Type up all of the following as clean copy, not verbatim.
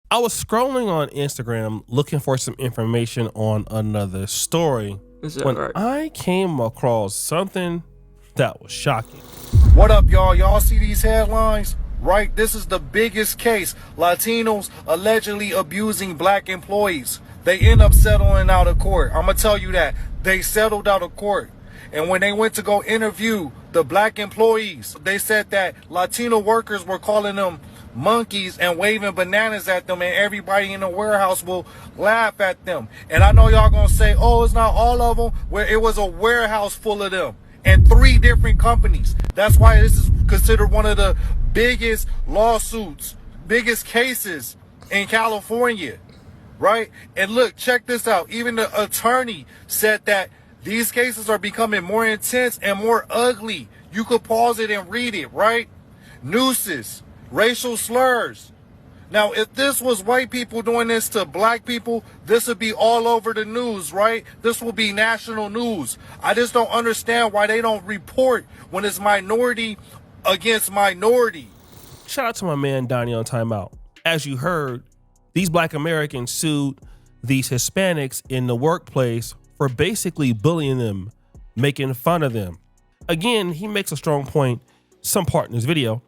I was scrolling on Instagram looking for some information on another story Is that when right? I came across something that was shocking. What up, y'all? Y'all see these headlines? Right? This is the biggest case. Latinos allegedly abusing black employees. They end up settling out of court. I'm going to tell you that. They settled out of court. And when they went to go interview the black employees, they said that Latino workers were calling them monkeys and waving bananas at them, and everybody in the warehouse will laugh at them. And I know y'all gonna say, oh, it's not all of them. Where it was a warehouse full of them and three different companies. That's why this is considered one of the biggest lawsuits, biggest cases in California, right? And look, check this out. Even the attorney said that these cases are becoming more intense and more ugly. You could pause it and read it, right? Nooses, racial slurs. Now, if this was white people doing this to black people, this would be all over the news, right? This will be national news. I just don't understand why they don't report when it's minority against minority. Shout out to my man Donnie on timeout. As you heard, these black Americans sued these Hispanics in the workplace for basically bullying them, making fun of them. Again, he makes a strong point, some part in this video,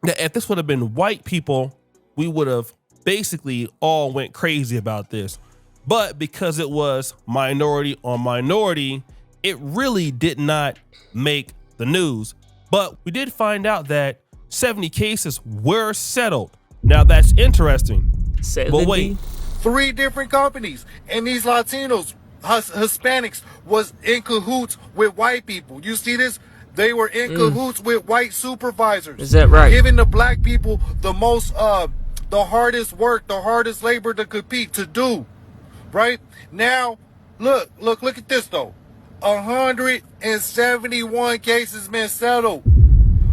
that if this would have been white people, we would have basically all went crazy about this. But because it was minority on minority, it really did not make the news. But we did find out that 70 cases were settled. Now that's interesting. 70? But wait, Three different companies. And these Latinos, Hispanics, was in cahoots with white people. You see this? They were in cahoots with white supervisors. Is that right? Giving the black people the most, the hardest work, the hardest labor to compete, to do. Right? Now, look at this though. 171 cases been settled.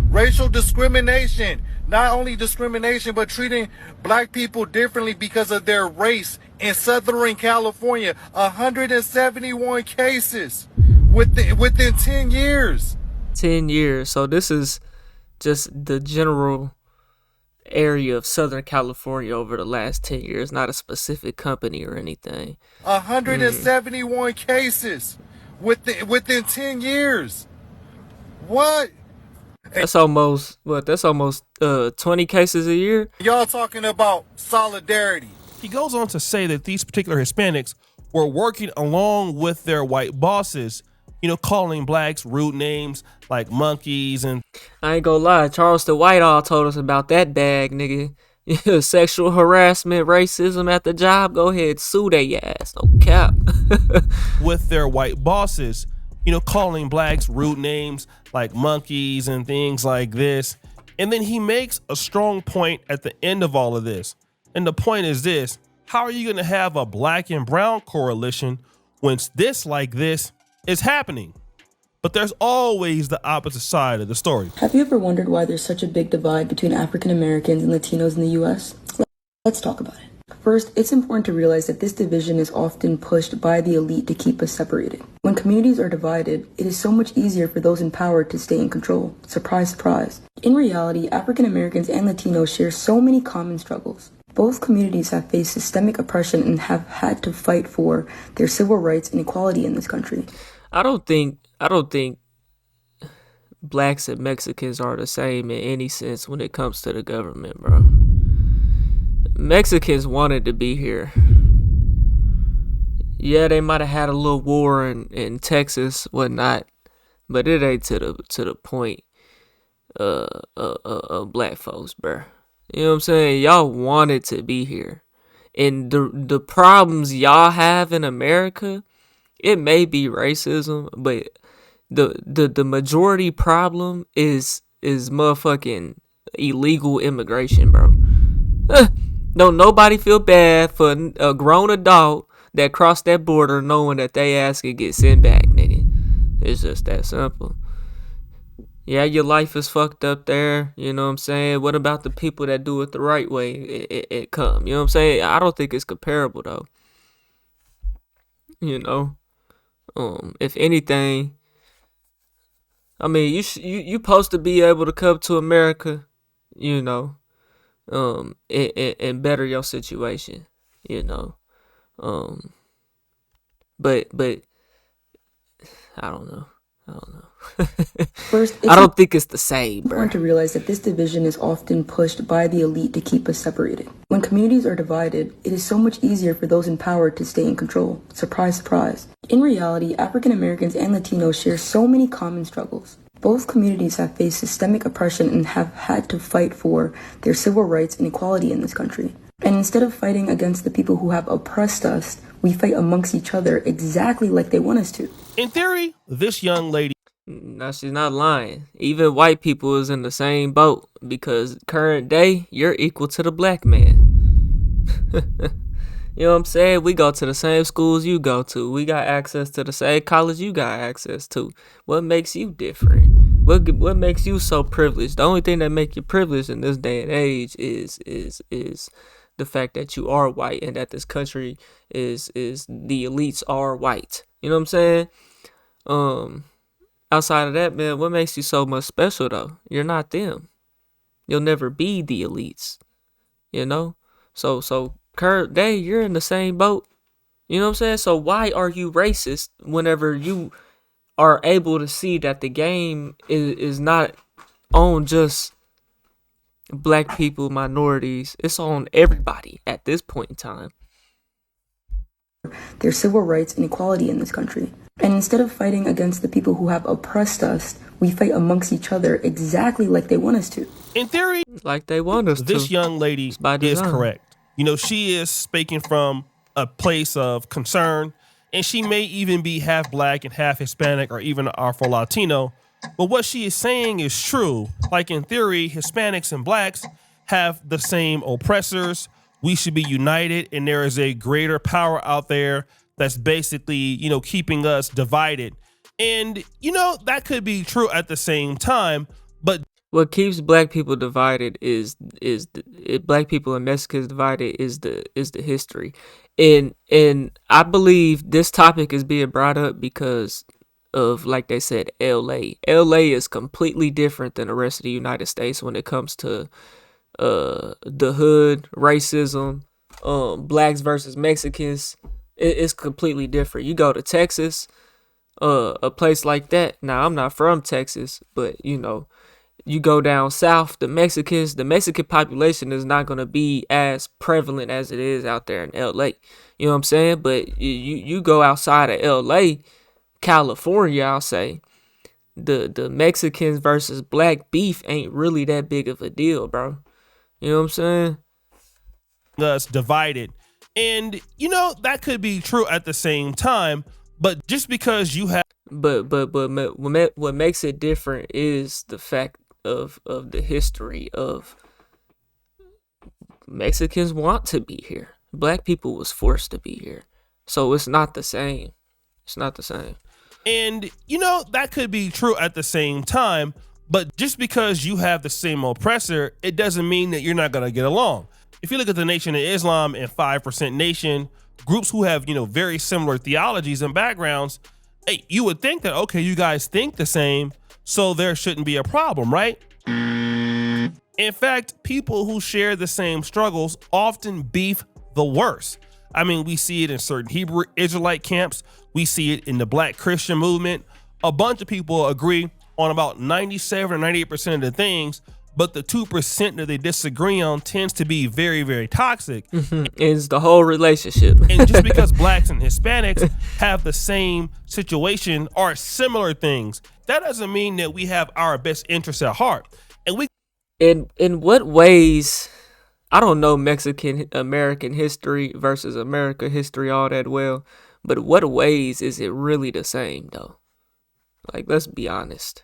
Racial discrimination. Not only discrimination, but treating black people differently because of their race in Southern California. 171 cases within 10 years. 10 years. So this is just the general area of Southern California over the last 10 years, not a specific company or anything. 171 cases within 10 years. What? That's almost 20 cases a year. Y'all talking about solidarity. he goes on to say that these particular Hispanics were working along with their white bosses, calling blacks rude names like monkeys and I ain't gonna lie, Charleston Whitehall told us about that bag, nigga. Sexual harassment, racism at the job. Go ahead, sue they ass. No cap. with their white bosses, calling blacks rude names like monkeys and things like this. And then he makes a strong point at the end of all of this. And the point is this: how are you going to have a black and brown coalition when this is happening? But there's always the opposite side of the story. Have you ever wondered why there's such a big divide between African Americans and Latinos in the US? Let's talk about it. First, it's important to realize that this division is often pushed by the elite to keep us separated. When communities are divided, it is so much easier for those in power to stay in control. Surprise, surprise. In reality, African Americans and Latinos share so many common struggles. Both communities have faced systemic oppression and have had to fight for their civil rights and equality in this country. I don't think blacks and Mexicans are the same in any sense when it comes to the government, bro. Mexicans wanted to be here. Yeah, they might have had a little war in Texas, whatnot, but it ain't to the point of black folks, bro. You know what I'm saying? Y'all wanted to be here. And the problems y'all have in America, it may be racism, but the majority problem is motherfucking illegal immigration, bro. Don't nobody feel bad for a grown adult that crossed that border knowing that they ass could get sent back, nigga. It's just that simple. Yeah, your life is fucked up there, you know what I'm saying? What about the people that do it the right way? It come, you know what I'm saying? I don't think it's comparable though. If anything, I mean, you supposed to be able to come to America, and better your situation, you know. But I don't know. First, I don't think it's the same, it's bro. important to realize that this division is often pushed by the elite to keep us separated. When communities are divided, it is so much easier for those in power to stay in control. Surprise, surprise. In reality, African Americans and Latinos share so many common struggles. Both communities have faced systemic oppression and have had to fight for their civil rights and equality in this country. And instead of fighting against the people who have oppressed us, we fight amongst each other exactly like they want us to. In theory, this young lady No, she's not lying. Even white people is in the same boat because current day, you're equal to the black man. You know what I'm saying? We go to the same schools you go to. We got access to the same college you got access to. What makes you different? What makes you so privileged? The only thing that make you privileged in this day and age is the fact that you are white and that this country is the elites are white. You know what I'm saying? Outside of that, man, what makes you so much special though? You're not them. You'll never be the elites. You know? So current day, you're in the same boat. You know what I'm saying? So why are you racist whenever you are able to see that the game is not on just black people, minorities, it's on everybody at this point in time. Their civil rights and equality in this country. And instead of fighting against the people who have oppressed us, we fight amongst each other exactly like they want us to. In theory, like they want us to. This young lady is correct. You know, she is speaking from a place of concern, and she may even be half black and half Hispanic or even Afro-Latino. But what she is saying is true. Like in theory, Hispanics and blacks have the same oppressors. We should be united, and there is a greater power out there that's basically, you know, keeping us divided. And, you know, that could be true at the same time, but what keeps black people divided is black people and Mexicans divided is the history. And I believe this topic is being brought up because of, like they said, LA. LA is completely different than the rest of the United States when it comes to the hood, racism, blacks versus Mexicans. It's completely different. You go to Texas, a place like that. Now, I'm not from Texas, but you know, you go down south, the Mexican population is not going to be as prevalent as it is out there in LA. You know what I'm saying? But you go outside of LA, California, I'll say, the Mexicans versus black beef ain't really that big of a deal, bro. You know what I'm saying? Us divided. And, you know, that could be true at the same time, but just because you have... But what makes it different is the fact of the history of Mexicans want to be here. Black people was forced to be here. So it's not the same. It's not the same. And, you know, that could be true at the same time, but just because you have the same oppressor, it doesn't mean that you're not going to get along. If you look at the Nation of Islam and 5% Nation, groups who have, you know, very similar theologies and backgrounds, hey, you would think that, okay, you guys think the same, so there shouldn't be a problem, right? In fact, people who share the same struggles often beef the worst. I mean, we see it in certain Hebrew Israelite camps. We see it in the Black Christian movement. A bunch of people agree on about 97 or 98% of the things, but the 2% that they disagree on tends to be very, very toxic. It's the whole relationship. And just because blacks and Hispanics have the same situation or similar things, that doesn't mean that we have our best interests at heart. And we... In what ways... I don't know Mexican American history versus America history all that well, but what ways is it really the same though? Like, let's be honest.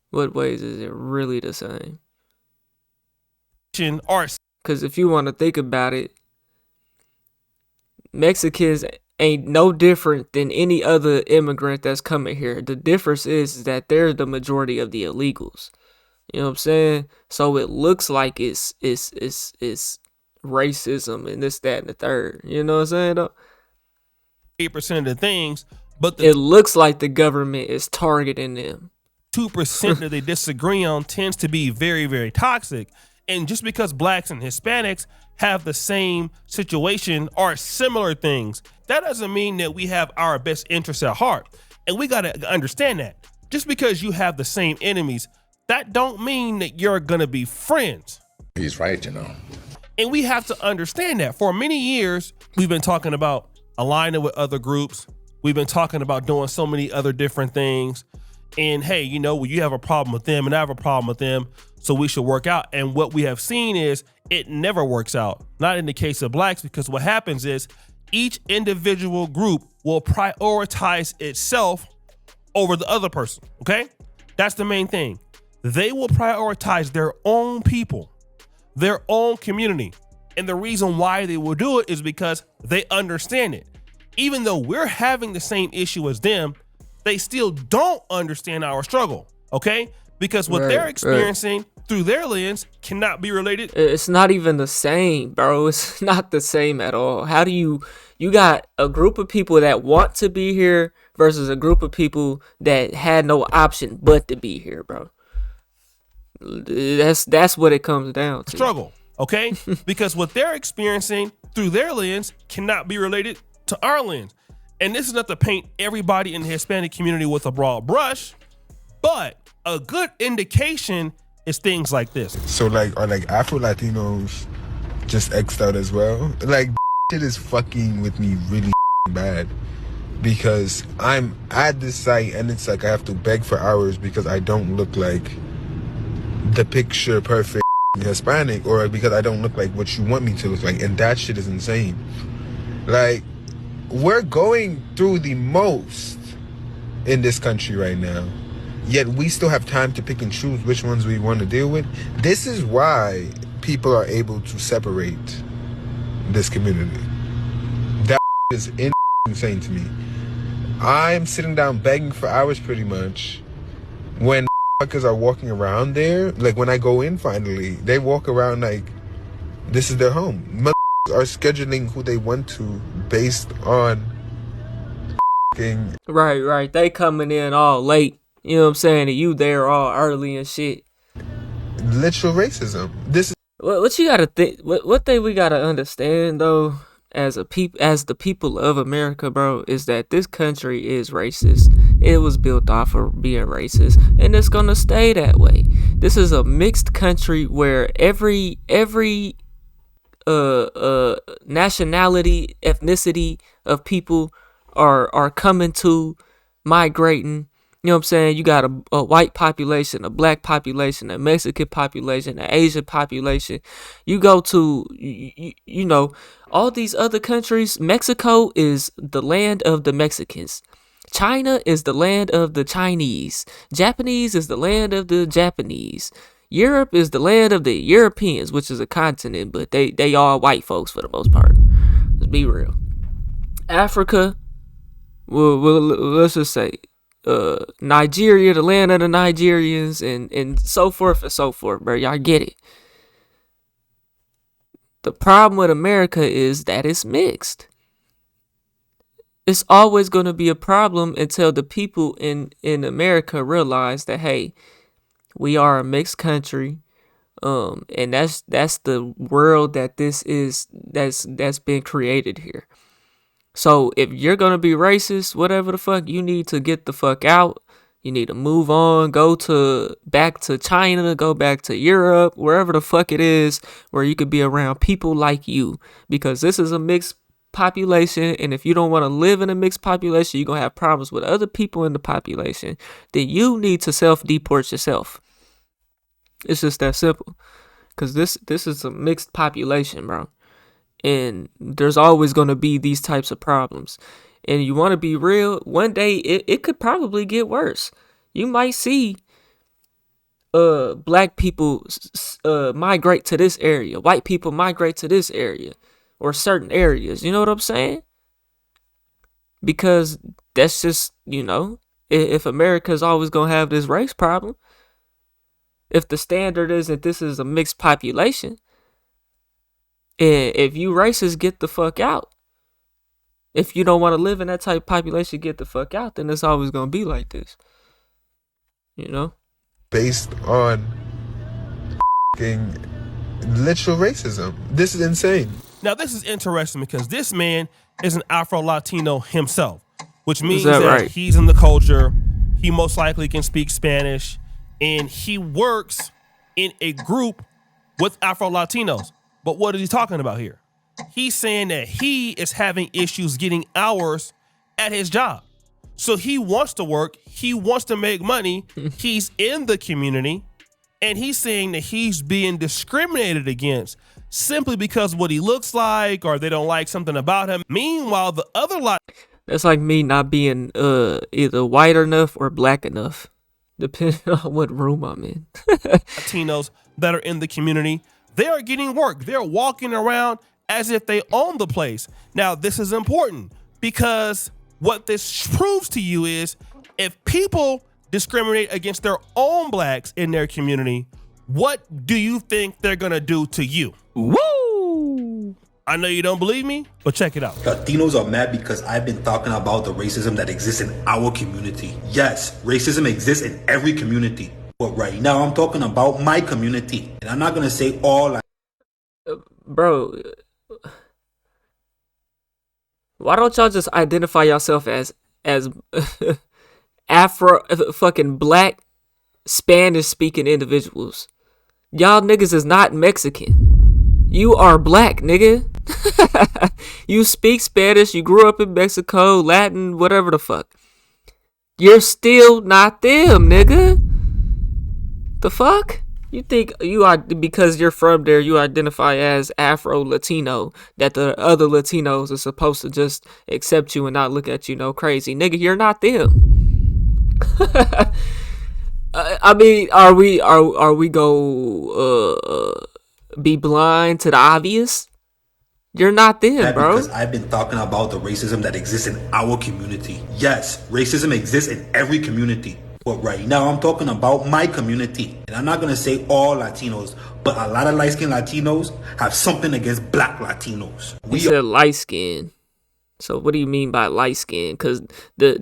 What ways is it really the same? Because if you want to think about it, Mexicans ain't no different than any other immigrant that's coming here. The difference is that they're the majority of the illegals. You know what I'm saying? So it looks like it's racism and this, that, and the third. You know what I'm saying, though? 8% of the things, but it looks like the government is targeting them. 2% that they disagree on tends to be very, very toxic. And just because blacks and Hispanics have the same situation or similar things, that doesn't mean that we have our best interests at heart. And we got to understand that. Just because you have the same enemies, that don't mean that you're going to be friends. He's right, you know. And we have to understand that. For many years, we've been talking about aligning with other groups. We've been talking about doing so many other different things. And hey, you know, well, you have a problem with them and I have a problem with them, so we should work out. And what we have seen is it never works out. Not in the case of blacks, because what happens is each individual group will prioritize itself over the other person, okay? That's the main thing. They will prioritize their own people, their own community. And the reason why they will do it is because they understand it. Even though we're having the same issue as them, they still don't understand our struggle, okay? Because what they're experiencing through their lens cannot be related. It's not even the same, bro. It's not the same at all. How do you got a group of people that want to be here versus a group of people that had no option but to be here, bro. That's what it comes down to. Struggle, okay? Because what they're experiencing through their lens cannot be related to our lens. And this is not to paint everybody in the Hispanic community with a broad brush, but a good indication is things like this. So like, are like Afro Latinos just X'd out as well? Like, shit is fucking with me really bad, because I'm at this site and it's like I have to beg for hours because I don't look like the picture perfect Hispanic, or because I don't look like what you want me to look like. And that shit is insane. Like, we're going through the most in this country right now, yet we still have time to pick and choose which ones we want to deal with. This is why people are able to separate this community. That is insane to me. I'm sitting down begging for hours pretty much when motherfuckers are walking around there. Like, when I go in finally, they walk around like this is their home. Motherfuckers are scheduling who they want to based on Right. They coming in all late. You know what I'm saying? And you there all early and shit. Literal racism. This is What you gotta think? What thing we gotta understand though, as the people of America, bro, is that this country is racist. It was built off of being racist, and it's gonna stay that way. This is a mixed country where every nationality, ethnicity of people are coming to, migrating. You know what I'm saying? You got a white population, a black population, a Mexican population, an Asian population. You go to, you know, all these other countries. Mexico is the land of the Mexicans. China is the land of the Chinese. Japanese is the land of the Japanese. Europe is the land of the Europeans, which is a continent, but they all white folks for the most part. Let's be real. Africa, well let's just say, Nigeria, the land of the Nigerians, and so forth and so forth, bro. Y'all get it. The problem with America is that it's mixed. It's always going to be a problem until the people in America realize that, hey, we are a mixed country, and that's the world that this is, that's been created here. So if you're gonna be racist, whatever the fuck, you need to get the fuck out. You need to move on, back to China, go back to Europe, wherever the fuck it is, where you could be around people like you, because this is a mixed population, and if you don't want to live in a mixed population, you're gonna have problems with other people in the population. Then you need to self-deport yourself. It's just that simple, because this is a mixed population, bro. And there's always going to be these types of problems. And you want to be real, one day it could probably get worse. You might see black people migrate to this area, white people migrate to this area, or certain areas. You know what I'm saying? Because that's just, you know, if America's always going to have this race problem, if the standard is that this is a mixed population, and if you racist, get the fuck out. If you don't want to live in that type of population, get the fuck out. Then it's always going to be like this. You know? based on literal racism. This is insane. Now, this is interesting because this man is an Afro-Latino himself, which means that that right? he's in the culture. He most likely can speak Spanish, and he works in a group with Afro-Latinos. But what is he talking about here? He's saying that he is having issues getting hours at his job. So he wants to work. He wants to make money. He's in the community, and he's saying that he's being discriminated against simply because of what he looks like, or they don't like something about him. Meanwhile, the other That's like me not being either white enough or black enough, depending on what room I'm in. Latinos that are in the community, they are getting work. They're walking around as if they own the place. Now, this is important because what this proves to you is if people discriminate against their own blacks in their community, what do you think they're gonna do to you? Woo! I know you don't believe me, but check it out. Latinos are mad because I've been talking about the racism that exists in our community. Yes, racism exists in every community. But right now I'm talking about my community. And I'm not going to say all. Bro, why don't y'all just identify yourself as Afro fucking black Spanish speaking individuals? Y'all niggas is not Mexican. You are black, nigga. You speak Spanish, you grew up in Mexico, Latin, whatever the fuck. You're still not them, nigga. The fuck? You think you are, because you're from there, you identify as Afro-Latino, that the other Latinos are supposed to just accept you and not look at you no crazy. Nigga, you're not them. I mean, are we go be blind to the obvious? You're not them, bro. Because I've been talking about the racism that exists in our community. Yes, racism exists in every community. But right now I'm talking about my community. And I'm not going to say all Latinos, but a lot of light-skinned Latinos have something against black Latinos. We said light skin. So what do you mean by light skin? Because let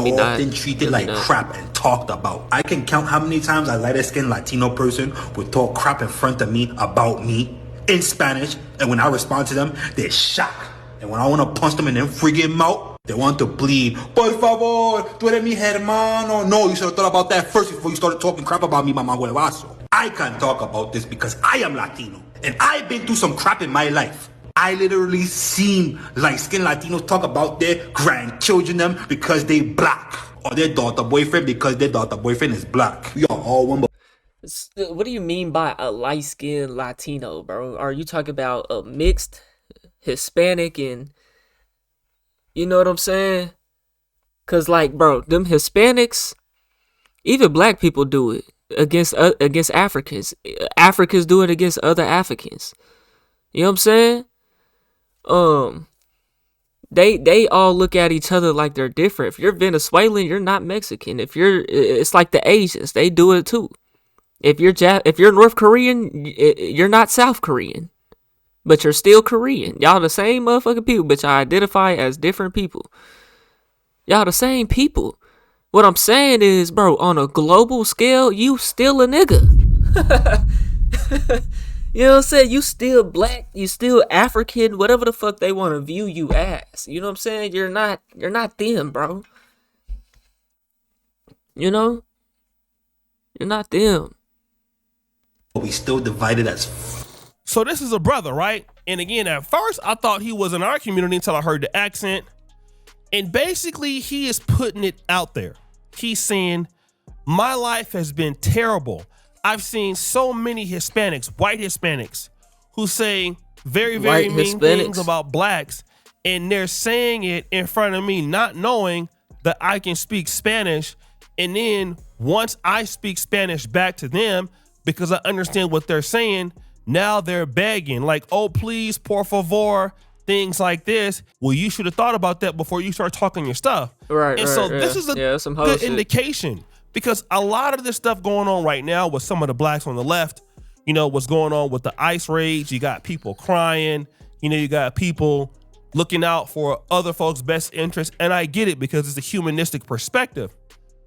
me not. Often treated like crap and talked about. I can count how many times a lighter-skinned Latino person would talk crap in front of me about me in Spanish, and when I respond to them, they're shocked. And when I want to punch them in their friggin' mouth, they want to bleed. Por favor, tú eres mi hermano. No, you should have thought about that first before you started talking crap about me, mamá huevazo. I can talk about this because I am Latino, and I've been through some crap in my life. I literally seen light-skinned Latinos talk about their grandchildren them because they black, or their daughter boyfriend because their daughter boyfriend is black. We are all one. What do you mean by a light-skinned Latino, bro? Are you talking about a mixed Hispanic and, you know what I'm saying? Cause like, bro, them Hispanics, even black people do it against Africans. Africans do it against other Africans. You know what I'm saying? They all look at each other like they're different. If you're Venezuelan, you're not Mexican. It's like the Asians, they do it too. If you're North Korean, you're not South Korean, but you're still Korean. Y'all the same motherfucking people, but y'all identify as different people. Y'all the same people. What I'm saying is, bro, on a global scale, you still a nigga. You know what I'm saying? You still black, you still African, whatever the fuck they want to view you as. You know what I'm saying? You're not them, bro. You know? You're not them. We still divided as. So this is a brother, right? And again, at first I thought he was in our community until I heard the accent. And basically he is putting it out there. He's saying, my life has been terrible. I've seen so many Hispanics, white Hispanics, who say very, very mean things about blacks. And they're saying it in front of me, not knowing that I can speak Spanish. And then once I speak Spanish back to them, because I understand what they're saying, now they're begging, like, oh, please, por favor, things like this. Well, you should have thought about that before you start talking your stuff. Right. And so this is a good indication, because a lot of this stuff going on right now with some of the blacks on the left, you know, what's going on with the ICE raids. You got people crying, you know, you got people looking out for other folks' best interests. And I get it because it's a humanistic perspective.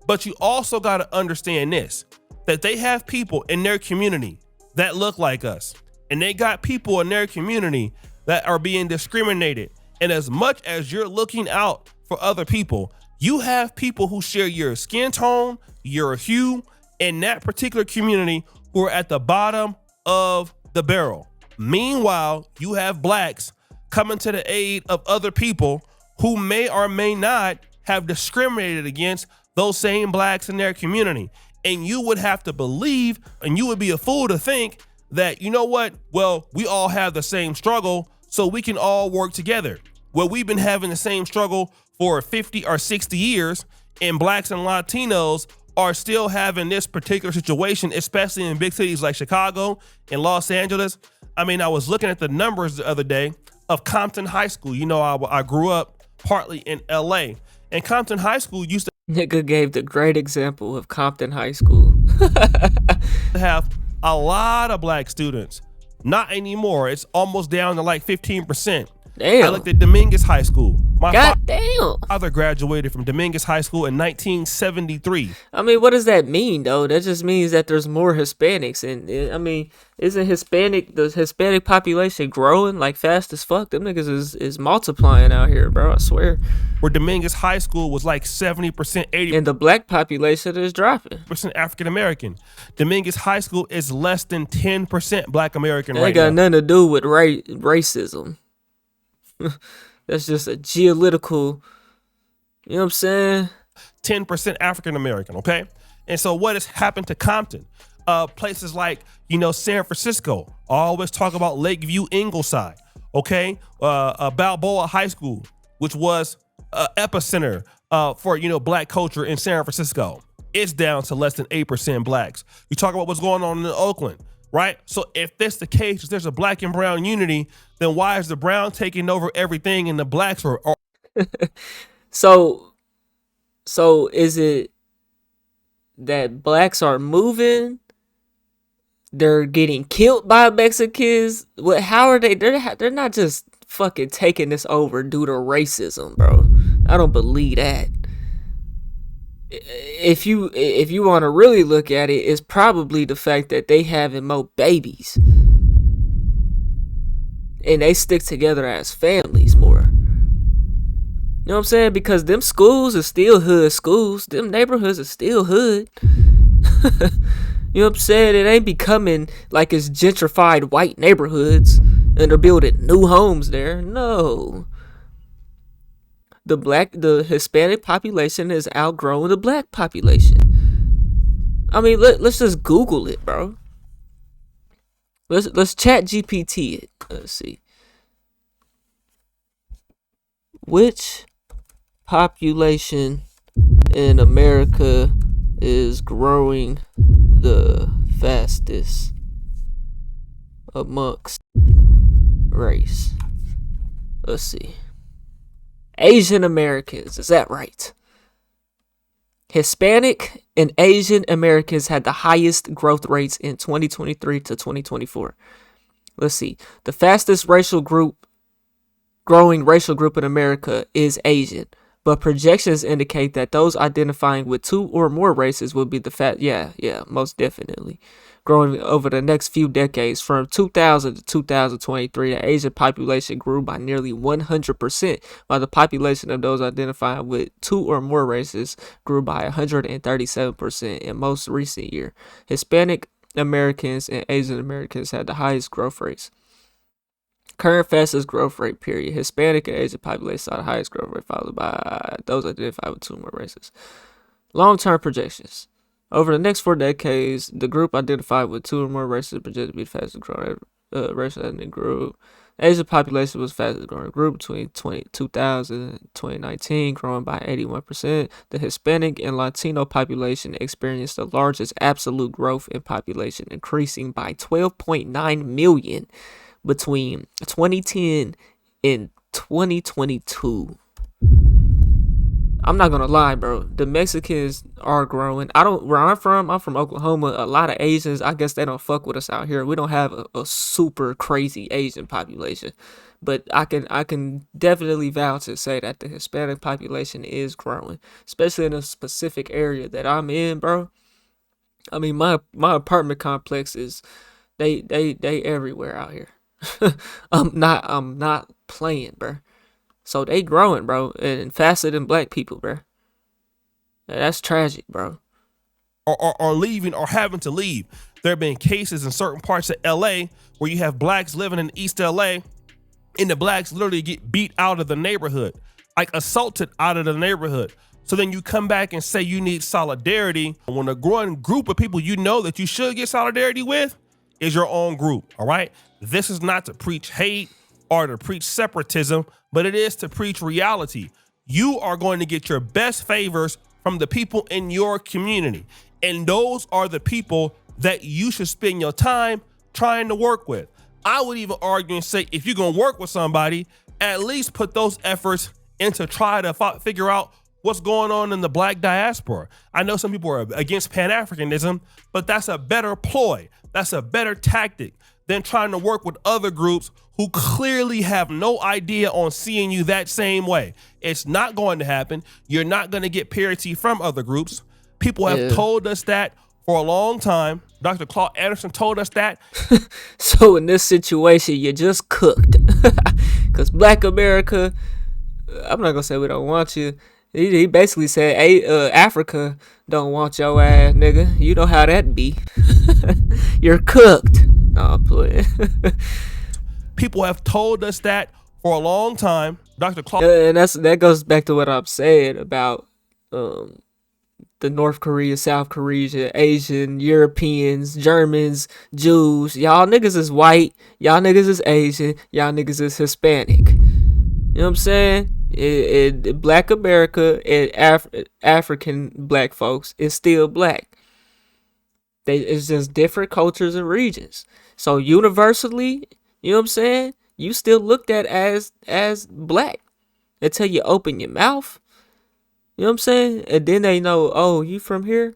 But you also got to understand this, that they have people in their community that look like us. And they got people in their community that are being discriminated. And as much as you're looking out for other people, you have people who share your skin tone, your hue, in that particular community who are at the bottom of the barrel. Meanwhile, you have blacks coming to the aid of other people who may or may not have discriminated against those same blacks in their community. And you would have to believe, and you would be a fool to think that, you know what, well, we all have the same struggle, so we can all work together. Well, we've been having the same struggle for 50 or 60 years, and blacks and Latinos are still having this particular situation, especially in big cities like Chicago and Los Angeles. I mean, I was looking at the numbers the other day of Compton High School. You know, I grew up partly in LA, and Compton High School used to Nigga gave the great example of Compton High School. have a lot of black students. Not anymore. It's almost down to like 15%. Damn. I looked at Dominguez High School. My God damn. father graduated from Dominguez High School in 1973. I mean, what does that mean, though? That just means that there's more Hispanics. And, I mean, isn't the Hispanic population growing like fast as fuck? Them niggas is multiplying out here, bro. I swear. Where Dominguez High School was like 70%, 80%. And the black population is dropping. African American. Dominguez High School is less than 10% Black American That right ain't got now. nothing to do with racism. That's just a geopolitical, you know what I'm saying? 10% African American, okay? And so what has happened to Compton? Places like, San Francisco. I always talk about Lakeview, Ingleside, okay? Balboa High School, which was an epicenter for, black culture in San Francisco. It's down to less than 8% blacks. You talk about what's going on in Oakland, right? So if that's the case, if there's a black and brown unity, then why is the brown taking over everything and the blacks are So is it that blacks are moving? They're getting killed by Mexicans? What? How are they? They're not just fucking taking this over due to racism, bro. I don't believe that. If you want to really look at it, it's probably the fact that they having more babies and they stick together as families more. You know what I'm saying? Because them schools are still hood schools. Them neighborhoods are still hood. You know what I'm saying? It ain't becoming like it's gentrified white neighborhoods and they're building new homes there. No. The Hispanic population is outgrowing the black population. I mean, let's just Google it, bro. Let's chat GPT it. Let's see. Which population in America is growing the fastest amongst race? Let's see. Asian Americans, is that right? Hispanic and Asian Americans had the highest growth rates in 2023 to 2024. Let's see. The fastest growing racial group in America is Asian, but projections indicate that those identifying with two or more races will be most definitely growing over the next few decades. From 2000 to 2023, the Asian population grew by nearly 100%, while the population of those identifying with two or more races grew by 137% in most recent year. Hispanic Americans and Asian Americans had the highest growth rates. Current fastest growth rate period. Hispanic and Asian population saw the highest growth rate, followed by those identified with two or more races. Long-term projections. Over the next 4 decades, the group identified with two or more races projected to be the fastest growing racial ethnic group. Asian population was the fastest growing group between 2000 and 2019, growing by 81%. The Hispanic and Latino population experienced the largest absolute growth in population, increasing by 12.9 million between 2010 and 2022. I'm not gonna lie, bro. The Mexicans are growing. Where I'm from Oklahoma. A lot of Asians, I guess they don't fuck with us out here. We don't have a super crazy Asian population, but I can definitely vouch and say that the Hispanic population is growing, especially in a specific area that I'm in, bro. I mean, my apartment complex is They everywhere out here. I'm not playing, bro. So they growing, bro, and faster than black people, bro. That's tragic, bro. Or leaving or having to leave. There have been cases in certain parts of LA where you have blacks living in East LA and the blacks literally get beat out of the neighborhood, like assaulted out of the neighborhood. So then you come back and say you need solidarity when a growing group of people you know that you should get solidarity with is your own group, all right? This is not to preach hate or to preach separatism, but it is to preach reality. You are going to get your best favors from the people in your community. And those are the people that you should spend your time trying to work with. I would even argue and say, if you're going to work with somebody, at least put those efforts into try to figure out what's going on in the black diaspora. I know some people are against Pan-Africanism, but that's a better ploy. That's a better tactic than trying to work with other groups who clearly have no idea on seeing you that same way. It's not going to happen. You're not going to get parity from other groups. People have told us that for a long time. Dr. Claude Anderson told us that. So in this situation, you're just cooked. Because Black America, I'm not going to say we don't want you. He basically said, hey, Africa don't want your ass, nigga. You know how that be. You're cooked. No, I'm playing. People have told us that for a long time. Dr. Claude. And that goes back to what I'm saying about the North Korea, South Korea, Asian, Europeans, Germans, Jews. Y'all niggas is white. Y'all niggas is Asian. Y'all niggas is Hispanic. You know what I'm saying? Black America and African black folks is still black. It's just different cultures and regions. So universally, you know what I'm saying? You still looked at as black until you open your mouth. You know what I'm saying? And then they know, oh, you from here?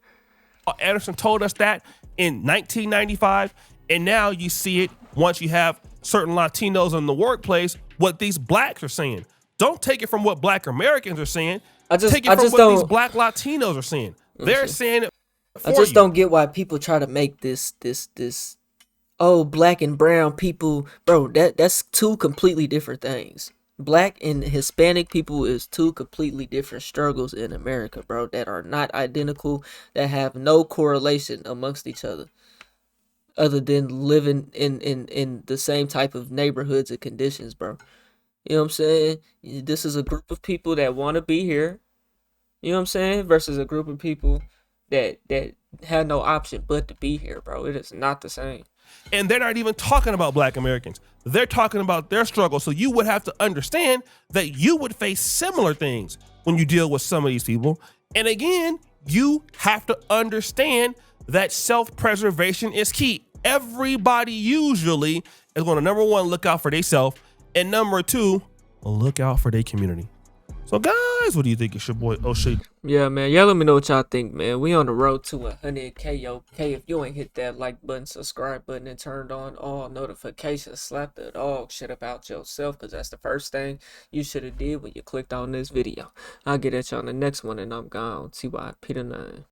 Anderson told us that in 1995, and now you see it once you have certain Latinos in the workplace, what these blacks are saying. Don't take it from what black Americans are saying. Take it from what these black Latinos are saying. They're saying it for I just you. don't get why people try to make this oh, black and brown people, bro, that's two completely different things. Black and Hispanic people is two completely different struggles in America, bro, that are not identical, that have no correlation amongst each other than living in the same type of neighborhoods and conditions, bro. You know what I'm saying? This is a group of people that want to be here, you know what I'm saying, versus a group of people that have no option but to be here, bro. It is not the same. And they're not even talking about black Americans. They're talking about their struggle. So you would have to understand that you would face similar things when you deal with some of these people. And again, you have to understand that self-preservation is key. Everybody usually is going to, number one, look out for themselves, and number two, look out for their community. So guys, what do you think? It's your boy O'Shea. Yeah, man. Y'all let me know what y'all think, man. We on the road to 100K, yo. If you ain't hit that like button, subscribe button, and turned on all notifications, slap the dog shit about yourself, because that's the first thing you should have did when you clicked on this video. I'll get at you on the next one, and I'm gone. TY Peter 9.